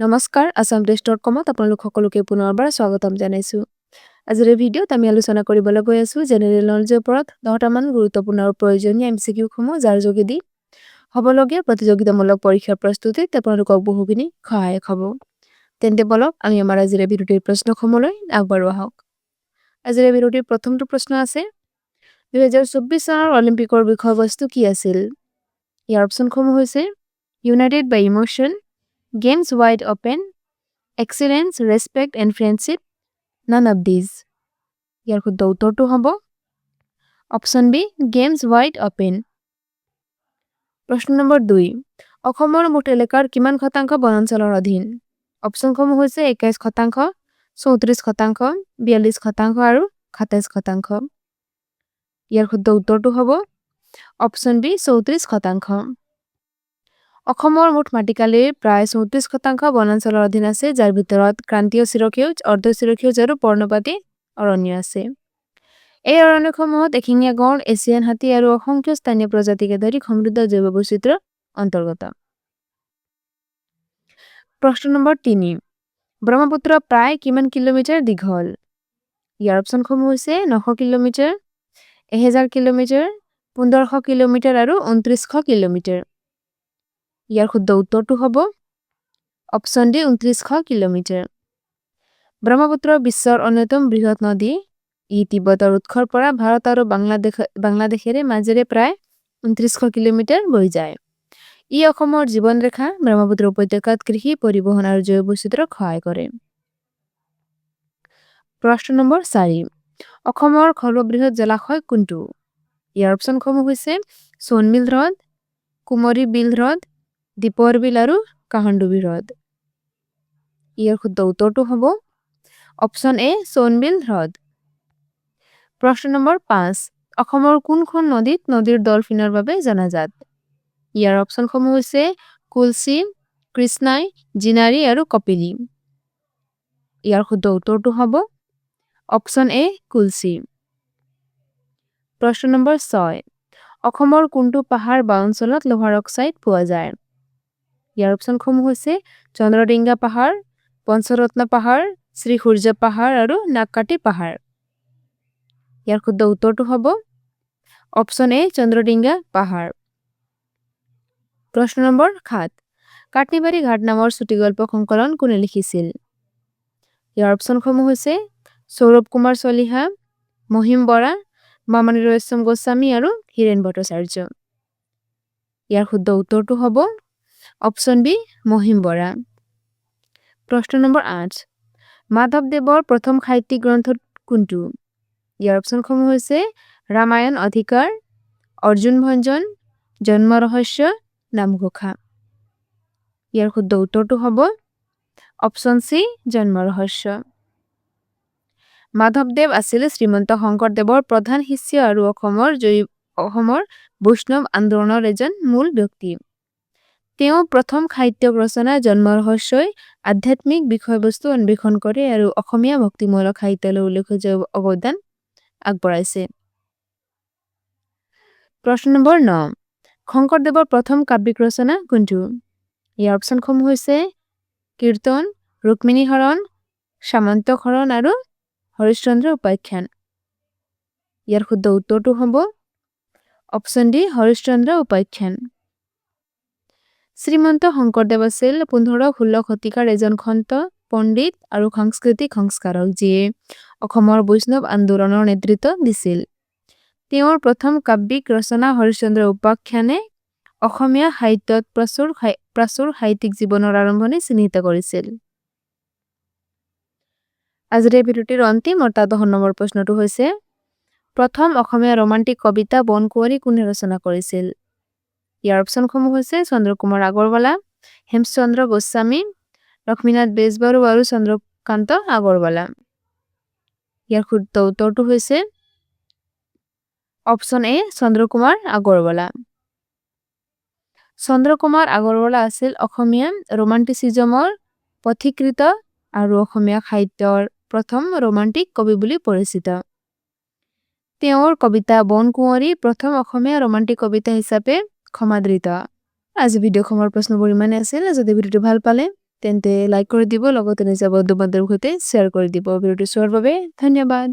নমস্কাৰ আসাম টেট.com আপোনালোক সকলোকে পুনৰবাৰ স্বাগতম জনাইছো। আজিৰ ভিডিঅ'ত আমি আলোচনা কৰিবলৈ গৈ আছো জেনেৰেল নলেজৰ ওপৰত 10টা মান গুৰুত্বপূৰ্ণ আৰু প্ৰয়োজনীয় MCQ সমূহ যাৰ যোগেদি হ'বলগীয়া প্ৰতিযোগিতামূলক পৰীক্ষাৰ প্ৰস্তুতিত আপোনালোকক বহুখিনি সহায়ক হ'ব। তেন্তে বলক আমি আমাৰ আজিৰ ভিডিঅ'ৰ প্ৰশ্নসমূহলৈ আগবাঢ়ো আহক। আজিৰ ভিডিঅ'ৰ প্ৰথমটো প্ৰশ্ন আছে 2024 চনৰ অলিম্পিকৰ বিষয়বস্তু কি আছিল? ইয়াৰ অপচনসমূহ হৈছে United by emotion, Games wide open, excellence, respect and friendship, none of these. ইয়াৰ শুদ্ধ উত্তৰটো হ'ব option B Games wide open. প্ৰশ্ন নম্বৰ 2 অসমৰ মুঠ এলেকাৰ কিমান শতাংশ বনাঞ্চলৰ অধীন? অপচনসমূহ হৈছে 21%, 34%, 42% আৰু 27%. ইয়াৰ শুদ্ধ উত্তৰটো হ'ব অপচন বি 34%. অসমৰ মুঠ মাটিকালিৰ প্ৰায় 34% বনাঞ্চলৰ অধীন আছে যাৰ ভিতৰত ক্ৰান্তীয় চিৰসেউজ, অৰ্ধ চিৰসেউজ আৰু পৰ্ণপাতী অৰণ্য আছে। এই অৰণ্যসমূহত এশিঙীয়া গঁড়, এছিয়ান হাতী আৰু অসংখ্য স্থানীয় প্ৰজাতিকে ধৰি সমৃদ্ধ জৈৱ বৈচিত্ৰ্য অন্তৰ্গত। প্ৰশ্ন নম্বৰ 3 ব্ৰহ্মপুত্ৰ প্ৰায় কিমান কিলোমিটাৰ দীঘল? ইয়াৰ অপচনসমূহ হৈছে 900 কিলোমিটাৰ, 1000 কিলোমিটাৰ, 1500 কিলোমিটাৰ আৰু 2900 কিলোমিটাৰ। ইয়াৰ শুদ্ধ উত্তৰটো হ'ব অপচন ডি 2900 কিলোমিটাৰ। ব্ৰহ্মপুত্ৰ বিশ্বৰ অন্যতম বৃহৎ নদী। ই তিব্বতৰ উৎসৰ পৰা ভাৰত আৰু বাংলাদেশৰ মাজেৰে প্ৰায় 2900 কিলোমিটাৰ বৈ যায়। ই অসমৰ জীৱন ৰেখা ব্ৰহ্মপুত্ৰ উপত্যকাত কৃষি, পৰিবহণ আৰু জৈৱ বৈচিত্ৰ্যক সহায় কৰে। প্ৰশ্ন নম্বৰ 4 অসমৰ সৰ্ববৃহৎ জলাশয় কোনটো? ইয়াৰ অপচনসমূহ হৈছে সোণবিল হ্ৰদ, কুমৰী বিল হ্ৰদ, দীপৰ বিল আৰু কাহাণ্ডুবি হ্ৰদ। ইয়াৰ শুদ্ধ উত্তৰটো হ'ব অপচন এ সোণবিল হ্ৰদ। প্ৰশ্ন নম্বৰ 5 অসমৰ কোনখন নদীত নদীৰ ডলফিনৰ বাবে জনাজাত? ইয়াৰ অপচনসমূহ হৈছে কুলচি, কৃষ্ণাই, জিনাৰী আৰু কপিলি। ইয়াৰ শুদ্ধ উত্তৰটো হ'ব অপচন এ কুলচি। প্ৰশ্ন নম্বৰ 6 অসমৰ কোনটো পাহাৰ বা অঞ্চলত লোহাৰ অক্সাইড পোৱা যায়? ইয়াৰ অপচনসমূহ হৈছে চন্দ্ৰডিঙ্গা পাহাৰ, পঞ্চৰত্ন পাহাৰ, শ্ৰী সূৰ্য পাহাৰ আৰু নাগকাটি পাহাৰ। ইয়াৰ শুদ্ধ উত্তৰটো হ'ব অপচন এ চন্দ্ৰডিঙ্গা পাহাৰ। প্ৰশ্ন নম্বৰ 7 কাটনিবাৰী ঘাট নামৰ চুটিগল্প সংকলন কোনে লিখিছিল? ইয়াৰ অপচনসমূহ হৈছে সৌৰভ কুমাৰ চলিহা, মহিম বৰা, মামণি ৰয়ছম গোস্বামী আৰু হীৰেন ভট্টাচাৰ্য। ইয়াৰ শুদ্ধ উত্তৰটো হ'ব অপচন বি মহিম বৰা। প্ৰশ্ন নম্বৰ 8 মাধৱদেৱৰ প্ৰথম সাহিত্যিক গ্ৰন্থ কোনটো? ইয়াৰ অপচনসমূহ হৈছে ৰামায়ণ অধিকাৰ, অৰ্জুন ভঞ্জন, জন্ম ৰহস্য, নামঘোষা। ইয়াৰ শুদ্ধ উত্তৰটো হ'ব অপচন চি জন্ম ৰহস্য। মাধৱদেৱ আছিল শ্ৰীমন্ত শংকৰদেৱৰ প্ৰধান শিষ্য আৰু অসমৰ বৈষ্ণৱ আন্দোলনৰ এজন মূল ব্যক্তি। তেওঁ প্ৰথম সাহিত্য ৰচনা জন্ম ৰহস্যই আধ্যাত্মিক বিষয়বস্তু অন্বেষণ কৰে আৰু অসমীয়া ভক্তিমূলক সাহিত্যলৈ উল্লেখযোগ্য অৱদান আগবঢ়াইছে। প্ৰশ্ন নম্বৰ 9 শংকৰদেৱৰ প্ৰথম কাব্যিক ৰচনা কোনটো? ইয়াৰ অপচনসমূহ হৈছে কীৰ্তন, ৰুক্মিণী হৰণ, সামন্তক হৰণ আৰু হৰিশ্চন্দ্ৰ উপাখ্যান। ইয়াৰ শুদ্ধ উত্তৰটো হ'ব অপচন ডি হৰিশ্চন্দ্ৰ উপাখ্যান। শ্ৰীমন্ত শংকৰদেৱ আছিল 15-16 শতিকাৰ এজন সন্ত, পণ্ডিত আৰু সাংস্কৃতিক সংস্কাৰক যিয়ে অসমৰ বৈষ্ণৱ আন্দোলনৰ নেতৃত্ব দিছিল। তেওঁৰ প্ৰথম কাব্যিক ৰচনা হৰিশ্চন্দ্ৰ উপাখ্যানে অসমীয়া সাহিত্যত প্ৰাচুৰ সাহিত্যিক জীৱনৰ আৰম্ভণি চিহ্নিত কৰিছিল। আজিৰ ভিডিঅ'টিৰ অন্তিম অৰ্থাৎ 10 নম্বৰ প্ৰশ্নটো হৈছে প্ৰথম অসমীয়া ৰোমান্টিক কবিতা বন কুঁৱৰী কোনে ৰচনা কৰিছিল? ইয়াৰ অপচনসমূহ হৈছে চন্দ্ৰকুমাৰ আগৰৱালা, হেমচন্দ্ৰ গোস্বামী, লক্ষ্মীনাথ বেজবৰুৱা আৰু চন্দ্ৰকান্ত আগৰৱালা। ইয়াৰ শুদ্ধ উত্তৰটো হৈছে অপচন এ চন্দ্ৰকুমাৰ আগৰৱালা। চন্দ্ৰকুমাৰ আগৰৱালা আছিল অসমীয়া ৰোমান্টিচিজমৰ পথিকৃত আৰু অসমীয়া সাহিত্যৰ প্ৰথম ৰোমান্টিক কবি বুলি পৰিচিত। তেওঁৰ কবিতা বন কুঁৱৰী প্ৰথম অসমীয়া ৰোমান্টিক কবিতা হিচাপে সমাদৃত। আজি ভিডিঅ'খনৰ প্ৰশ্নবোৰ ইমানে আছিল। যদি ভিডিঅ'টো ভাল পালে তেন্তে লাইক কৰি দিব লগতে নিজৰ বন্ধু বান্ধৱীৰ সৈতে শ্বেয়াৰ কৰি দিব ভিডিঅ'টো চোৱাৰ বাবে ধন্যবাদ